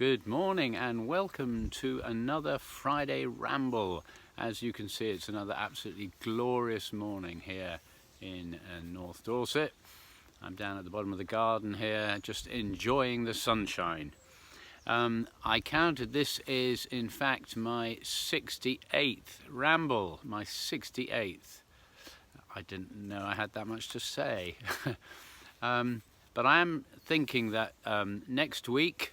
Good morning and welcome to another Friday Ramble. As you can see, it's another absolutely glorious morning here in North Dorset. I'm down at the bottom of the garden here, just enjoying the sunshine. I counted this is in fact my 68th Ramble, my 68th. I didn't know I had that much to say. But I am thinking that next week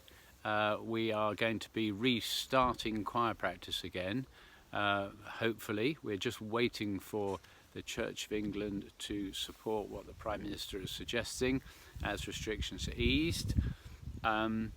we are going to be restarting choir practice again. Hopefully, we're just waiting for the Church of England to support what the Prime Minister is suggesting as restrictions are eased. And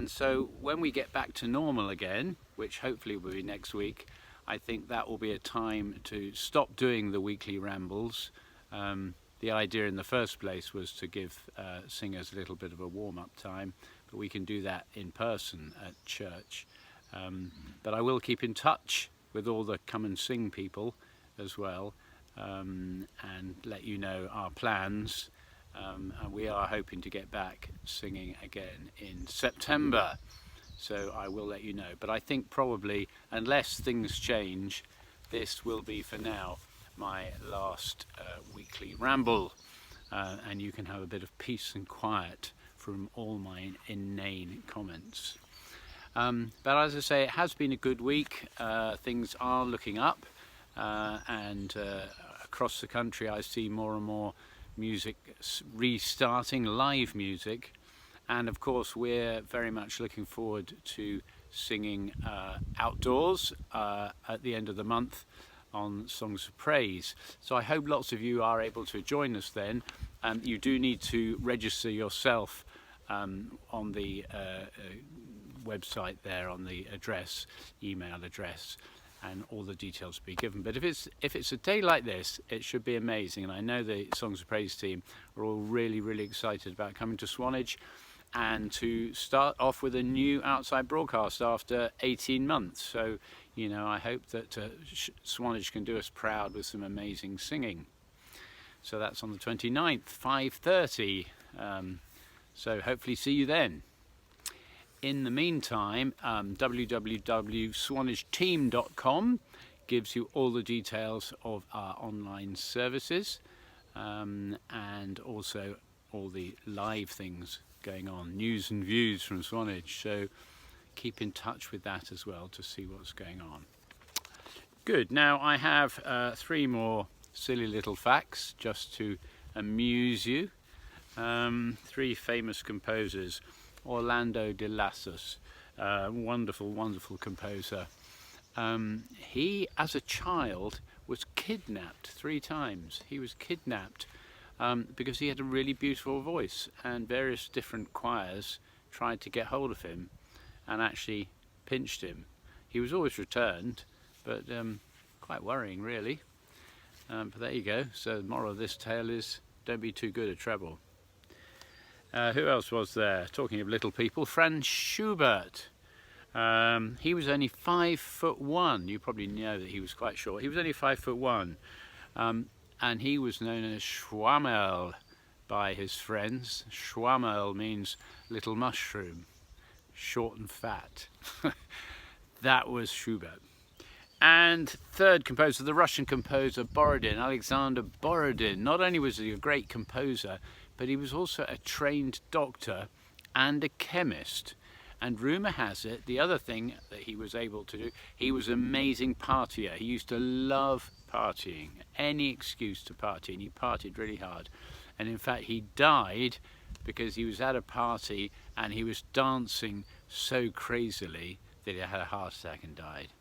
so when we get back to normal again, which hopefully will be next week, I think that will be a time to stop doing the weekly rambles. The idea in the first place was to give singers a little bit of a warm-up time, but we can do that in person at church. But I will keep in touch with all the come and sing people as well, and let you know our plans. And we are hoping to get back singing again in September, so I will let you know. But I think probably, unless things change, this will be for now my last weekly ramble, and you can have a bit of peace and quiet from all my inane comments. But as I say, it has been a good week. Things are looking up, and across the country I see more and more music restarting, live music, and of course we're very much looking forward to singing outdoors at the end of the month on Songs of Praise. So I hope lots of you are able to join us then. You do need to register yourself on the website there, on the address, email address, and all the details will be given. But if it's a day like this, it should be amazing, and I know the Songs of Praise team are all really excited about coming to Swanage and to start off with a new outside broadcast after 18 months. So, you know, I hope that Swanage can do us proud with some amazing singing. So that's on the 29th, 5:30. So hopefully see you then. In the meantime, www.swanageteam.com gives you all the details of our online services, and also all the live things going on, news and views from Swanage. So keep in touch with that as well to see what's going on. Good. Now I have 3 more silly little facts just to amuse you. 3 famous composers. Orlando de Lassus, wonderful composer. He, as a child, was kidnapped 3 times. He was kidnapped because he had a really beautiful voice, and various different choirs tried to get hold of him and actually pinched him. He was always returned, but quite worrying really. But there you go. So the moral of this tale is, don't be too good at treble. Who else was there? Talking of little people, Franz Schubert. He was only 5'1". You probably know that he was quite short. He was only 5'1", and he was known as Schwammel by his friends. Schwammel means little mushroom, short and fat. That was Schubert. And third composer, the Russian composer Borodin, Alexander Borodin. Not only was he a great composer, but he was also a trained doctor and a chemist. And rumour has it, the other thing that he was able to do, he was an amazing partier. He used to love partying, any excuse to party, and he partied really hard. And in fact, he died because he was at a party and he was dancing so crazily that he had a heart attack and died.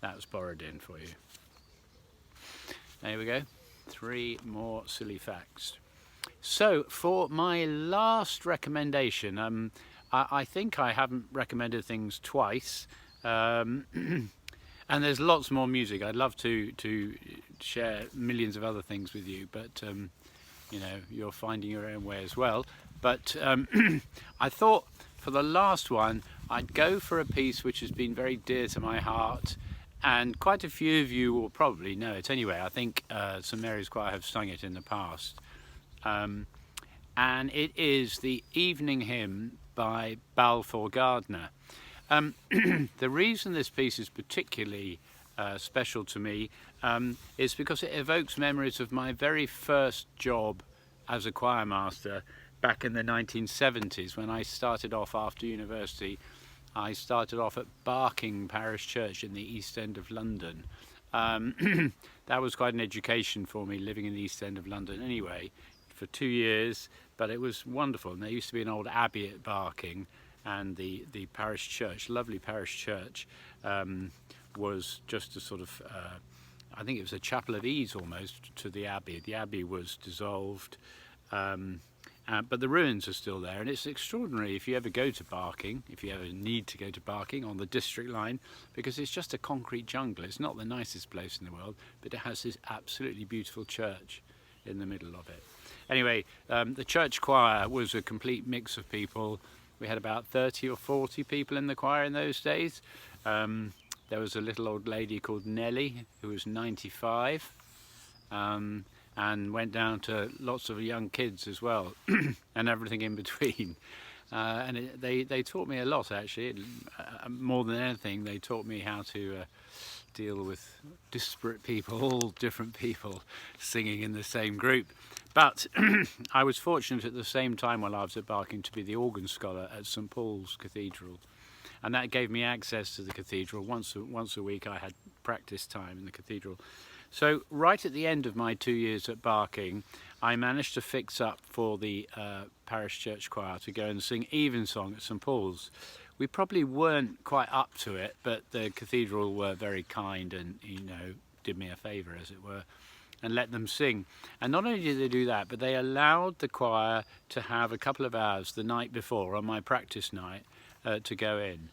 That was Borodin for you. There we go, 3 more silly facts. So for my last recommendation, I think I haven't recommended things twice, and there's lots more music. I'd love to share millions of other things with you, but you know, you're finding your own way as well. But I thought for the last one I'd go for a piece which has been very dear to my heart, and quite a few of you will probably know it anyway. I think St Mary's Choir have sung it in the past. And it is the evening hymn by Balfour Gardner. The reason this piece is particularly special to me is because it evokes memories of my very first job as a choir master back in the 1970s when I started off after university. I started off at Barking Parish Church in the East End of London. That was quite an education for me, living in the East End of London anyway, for 2 years, but it was wonderful. And there used to be an old abbey at Barking, and the parish church, lovely parish church, was just a sort of, I think it was a chapel of ease almost to the abbey. The abbey was dissolved, but the ruins are still there, and it's extraordinary if you ever go to Barking, if you ever need to go to Barking on the district line, because it's just a concrete jungle. It's not the nicest place in the world, but it has this absolutely beautiful church in the middle of it. Anyway, the church choir was a complete mix of people. We had about 30 or 40 people in the choir in those days. There was a little old lady called Nellie who was 95. And went down to lots of young kids as well, and everything in between. They taught me a lot, actually. More than anything, they taught me how to deal with disparate people, all different people singing in the same group. But I was fortunate at the same time while I was at Barking to be the organ scholar at St Paul's Cathedral, and that gave me access to the cathedral. Once a week I had practice time in the cathedral. So right at the end of my 2 years at Barking, I managed to fix up for the parish church choir to go and sing evensong at St Paul's. We probably weren't quite up to it, but the cathedral were very kind and, did me a favour, as it were, and let them sing. And not only did they do that, but they allowed the choir to have a couple of hours the night before, on my practice night, to go in.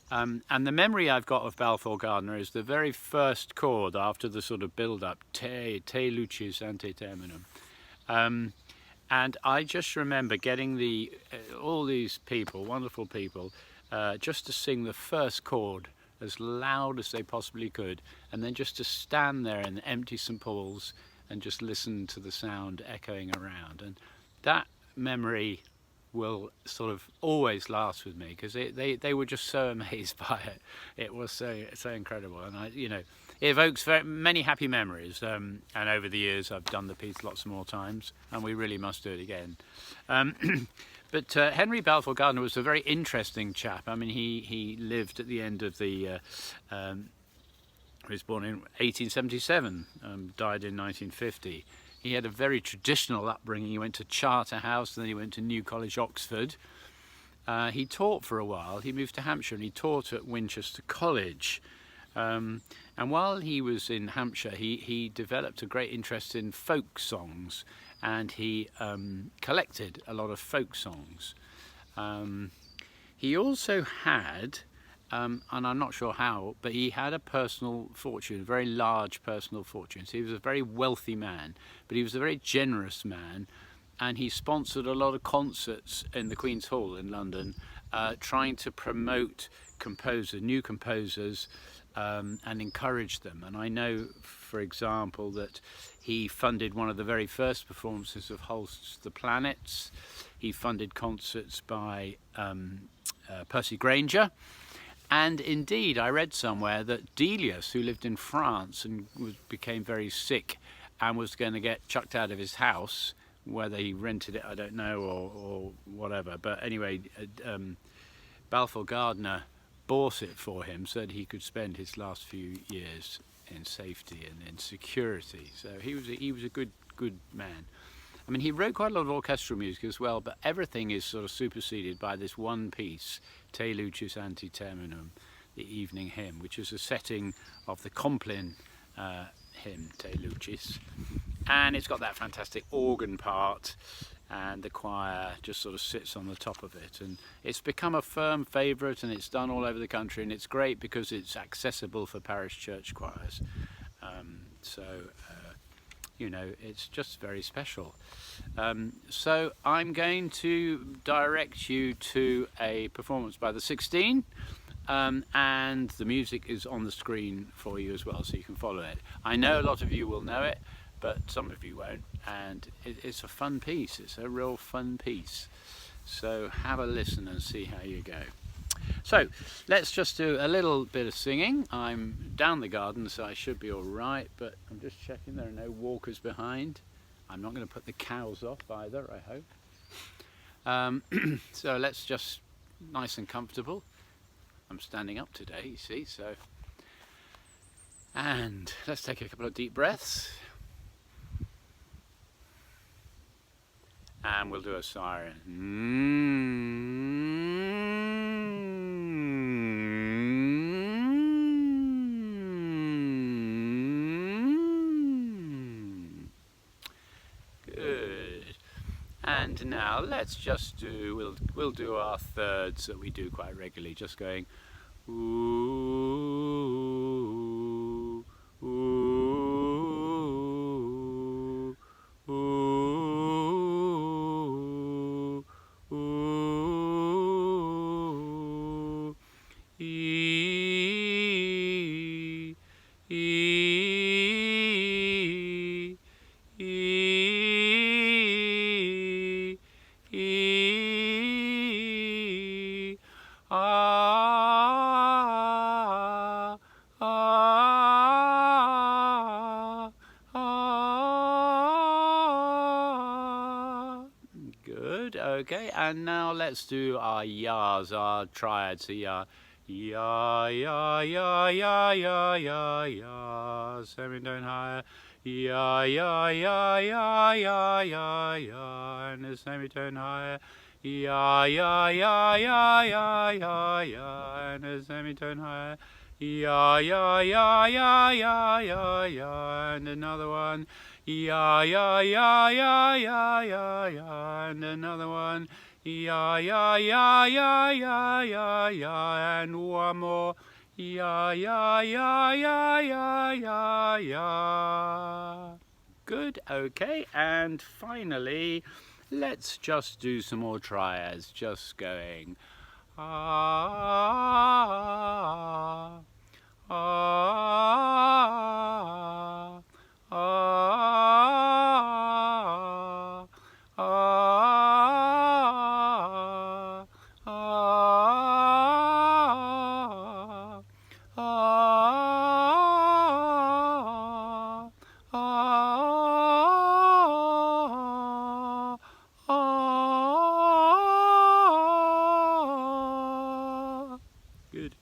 And the memory I've got of Balfour Gardner is the very first chord after the sort of build-up, te lucis ante terminum. And I just remember getting all these people, wonderful people, just to sing the first chord as loud as they possibly could, and then just to stand there in the empty St Paul's and just listen to the sound echoing around. And that memory will sort of always last with me, because they were just so amazed by it. It was so incredible, and it evokes very many happy memories. And over the years I've done the piece lots more times, and we really must do it again. But Henry Balfour Gardner was a very interesting chap. I mean, he lived at the end of the he was born in 1877, died in 1950. He had a very traditional upbringing. He went to Charterhouse, and then he went to New College, Oxford. He taught for a while. He moved to Hampshire and he taught at Winchester College. And while he was in Hampshire, he developed a great interest in folk songs, and he collected a lot of folk songs. He also had, and I'm not sure how, but he had a personal fortune, a very large personal fortune. So he was a very wealthy man, but he was a very generous man, and he sponsored a lot of concerts in the Queen's Hall in London, trying to promote new composers, and encourage them. And I know, for example, that he funded one of the very first performances of Holst's The Planets. He funded concerts by Percy Grainger. And indeed, I read somewhere that Delius, who lived in France and became very sick and was going to get chucked out of his house, whether he rented it, I don't know, or whatever. But anyway, Balfour Gardner bought it for him so that he could spend his last few years in safety and in security. So he was a good man. I mean, he wrote quite a lot of orchestral music as well, but everything is sort of superseded by this one piece, Te lucis ante terminum, the evening hymn, which is a setting of the Compline hymn, Te lucis. And it's got that fantastic organ part, and the choir just sort of sits on the top of it. And it's become a firm favourite, and it's done all over the country, and it's great because it's accessible for parish church choirs. It's just very special. So I'm going to direct you to a performance by the 16, and the music is on the screen for you as well, so you can follow it. I know a lot of you will know it, but some of you won't, and it's a fun piece. It's a real fun piece. So have a listen and see how you go. So let's just do a little bit of singing. I'm down the garden, so I should be all right, but I'm just checking there are no walkers behind. I'm not going to put the cows off either, I hope. So let's just, nice and comfortable. I'm standing up today, you see, so. And let's take a couple of deep breaths. And we'll do a siren. Good. And now let's just do, we'll do our thirds that we do quite regularly, just going ooh, ooh, ooh, ooh, ee, ee, ee, ee, ah, ah, ah. Good, okay, and now let's do our yas, our triads, ya, ya, ya, ya, ya, ya, ya, ya, semitone higher, ya, ya, ya, ya, ya, ya, ya, and the semitone higher, ya, ya, ya, ya, ya, ya, ya, and the semitone higher, ya, ya, ya, ya, ya, ya, ya, and another one, ya, ya, ya, ya, ya, ya, ya, and another one, ya, ya, ya, ya, ya, ya, ya, and one more, ya, ya, ya, ya, ya, ya, ya. Good, okay, and finally, let's just do some more triads, just going ah, ah, ah, ah, ah, ah, ah, ah. Good.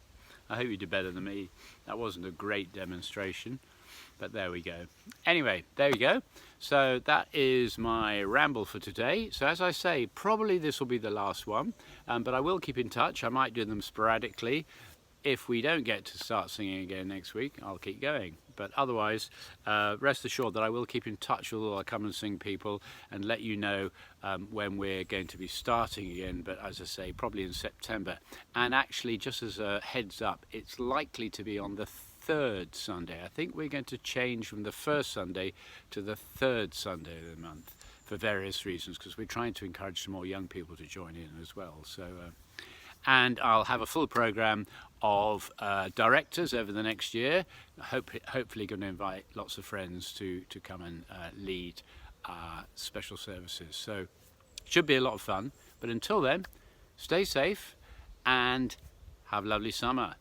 I hope you did better than me. That wasn't a great demonstration, but there we go. Anyway, there we go. So that is my ramble for today. So as I say, probably this will be the last one, but I will keep in touch. I might do them sporadically. If we don't get to start singing again next week, I'll keep going. But otherwise, rest assured that I will keep in touch with all our Come and Sing people and let you know when we're going to be starting again. But as I say, probably in September. And actually, just as a heads up, it's likely to be on the third Sunday. I think we're going to change from the first Sunday to the third Sunday of the month for various reasons, because we're trying to encourage some more young people to join in as well. So. And I'll have a full programme of directors over the next year. Hopefully going to invite lots of friends to come and lead special services. So it should be a lot of fun. But until then, stay safe and have a lovely summer.